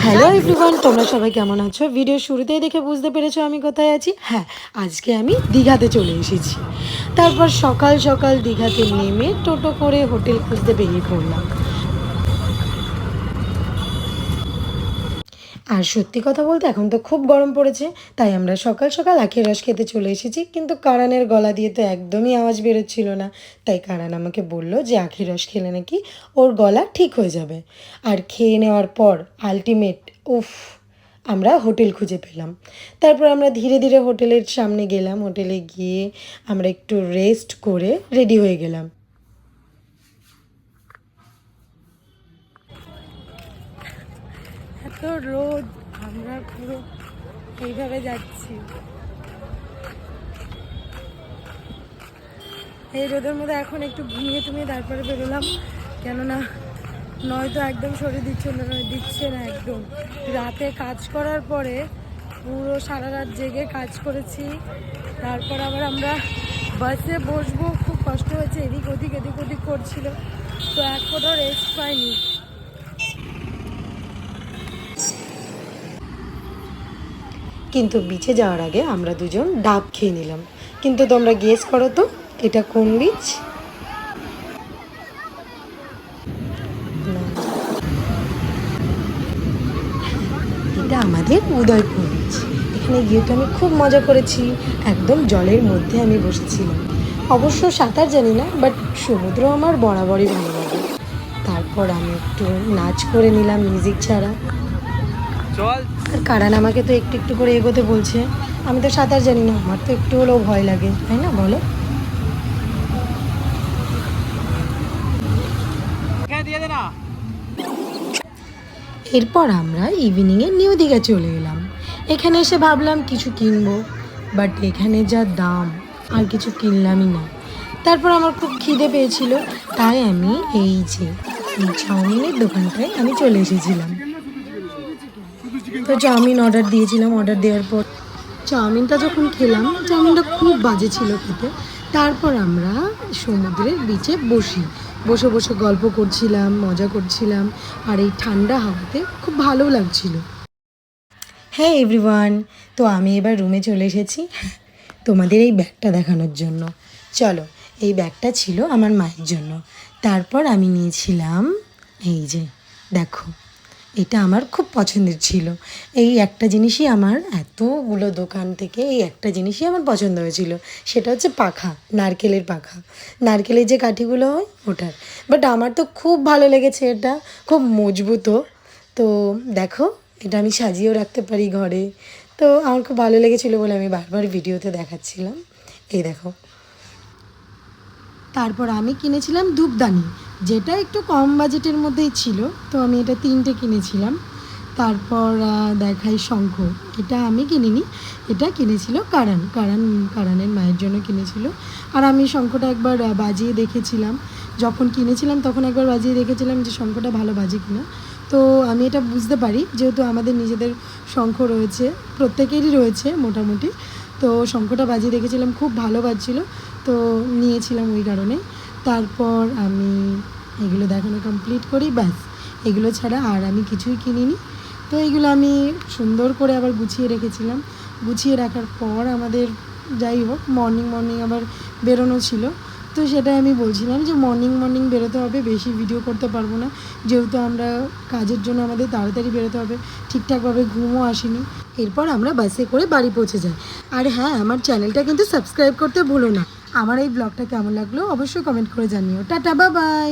Hello everyone, তোমরা সবাই কেমন আছো? ভিডিও শুরুতেই দেখে বুঝতে পেরেছো আমি কোথায় আছি। হ্যাঁ, আজকে আমি দীঘাতে চলে এসেছি। তারপর সকাল সকাল দীঘাতে নেমে টোটো করে হোটেল খুঁজতে বেরিয়ে পড়লাম। আর সত্যি কথা বলতে এখন তো খুব গরম পড়েছে, তাই আমরা সকাল সকাল আখের রস খেতে চলে এসেছি। কিন্তু কারানের গলা দিয়ে তো একদমই আওয়াজ বেরোচ্ছিল না, তাই কারান আমাকে বলল যে আখের রস খেলে নাকি ওর গলা ঠিক হয়ে যাবে। আর খেয়ে নেওয়ার পর আলটিমেট উফ, আমরা হোটেল খুঁজে পেলাম। তারপর আমরা ধীরে ধীরে হোটেলের সামনে গেলাম। হোটেলে গিয়ে আমরা একটু রেস্ট করে রেডি হয়ে গেলাম। এত রোদ, আমরা পুরো এইভাবে যাচ্ছি। এই রোদের মধ্যে এখন একটু ঘুমিয়ে টুমিয়ে তারপরে বেরোলাম, কেননা নয়তো একদম শরীর দিচ্ছে না একদম। রাতে কাজ করার পরে পুরো সারা রাত জেগে কাজ করেছি, তারপর আবার আমরা বাসে বসবো, খুব কষ্ট হয়েছে, এদিক ওদিক করছিল, তো এক ফোঁটাও রেস্ট পাইনি। কিন্তু বিচে যাওয়ার আগে আমরা দুজন ডাব খেয়ে নিলাম। কিন্তু তোমরা গেস করো তো এটা কোন বিচ? এটা আমাদের উদয়পুর বিচ। এখানে গিয়ে তো আমি খুব মজা করেছি, একদম জলের মধ্যে আমি বসেছিলাম। অবশ্য সাঁতার জানি না, বাট সমুদ্র আমার বরাবরই ভালো লাগে। তারপর আমি একটু নাচ করে নিলাম মিউজিক ছাড়া। আর কারণ আমাকে তো একটু একটু করে এগোতে বলছে। আমি তো সাঁতার জানি না, আমার তো একটু হলেও ভয় লাগে, তাই না বলো? এরপর আমরা ইভিনিংয়ে নিউ দীঘা চলে এলাম। এখানে এসে ভাবলাম কিছু কিনবো, বাট এখানে যা দাম আর কিছু কিনলামই না। তারপর আমার খুব খিদে পেয়েছিল, তাই আমি এই চাউমিনের দোকানটায় আমি চলে এসেছিলাম। তো চাউমিন অর্ডার দিয়েছিলাম। অর্ডার দেওয়ার পর চাউমিনটা যখন খেলাম, চাউমিনটা খুব বাজে ছিল খেতে। তারপর আমরা সমুদ্রের বিচে বসে বসে গল্প করছিলাম, মজা করছিলাম, আর এই ঠান্ডা হাওয়াতে খুব ভালো লাগছিল। হ্যাঁ এভরিওয়ান, তো আমি এবার রুমে চলে এসেছি তোমাদের এই ব্যাগটা দেখানোর জন্য। চলো, এই ব্যাগটা ছিল আমার মায়ের জন্য। তারপর আমি নিয়েছিলাম এই যে, দেখো, এটা আমার খুব পছন্দের ছিল। এই একটা জিনিসই আমার, এতগুলো দোকান থেকে এই একটা জিনিসই আমার পছন্দ হয়েছিল, সেটা হচ্ছে পাখা, নারকেলের পাখা, নারকেলের যে কাঠিগুলো হয় ওটার। বাট আমার তো খুব ভালো লেগেছে, এটা খুব মজবুতও। তো দেখো, এটা আমি সাজিয়েও রাখতে পারি ঘরে। তো আমার খুব ভালো লেগেছিলো বলে আমি বারবার ভিডিওতে দেখাচ্ছিলাম। এই দেখো। তারপর আমি কিনেছিলাম ধূপদানি, যেটা একটু কম বাজেটের মধ্যেই ছিল, তো আমি এটা 3টে কিনেছিলাম। তারপর দেখাই শঙ্খ, এটা আমি কিনিনি, এটা কিনেছিল কারানের মায়ের জন্য কিনেছিল। আর আমি শঙ্খটা একবার বাজিয়ে দেখেছিলাম, যখন কিনেছিলাম তখন একবার বাজিয়ে দেখেছিলাম যে শঙ্খটা ভালো বাজে কিনা। তো আমি এটা বুঝতে পারি, যেহেতু আমাদের নিজেদের শঙ্খ রয়েছে, প্রত্যেকেরই রয়েছে মোটামুটি। তো শঙ্খটা বাজিয়ে দেখেছিলাম, খুব ভালো বাজছিল, তো নিয়েছিলাম ওই কারণে। তারপর আমি এগুলো দেখানো কমপ্লিট করি, ব্যাস। এগুলো ছাড়া আর আমি কিছুই কিনিনি। তো এগুলো আমি সুন্দর করে আবার গুছিয়ে রেখেছিলাম। গুছিয়ে রাখার পর আমাদের যাই হোক মর্নিং আবার বেরোনো ছিল। তো সেটাই আমি বলছিলাম যে মর্নিং বেরোতে হবে, বেশি ভিডিও করতে পারবো না, যেহেতু আমরা কাজের জন্য আমাদের তাড়াতাড়ি বেরোতে হবে, ঠিকঠাকভাবে ঘুমও আসেনি। এরপর আমরা বাসে করে বাড়ি পৌঁছে যাই। আর হ্যাঁ, আমার চ্যানেলটা কিন্তু সাবস্ক্রাইব করতে ভুলো না। আমার এই ব্লগটা কেমন লাগলো অবশ্যই কমেন্ট করে জানিও। Tata, bye bye.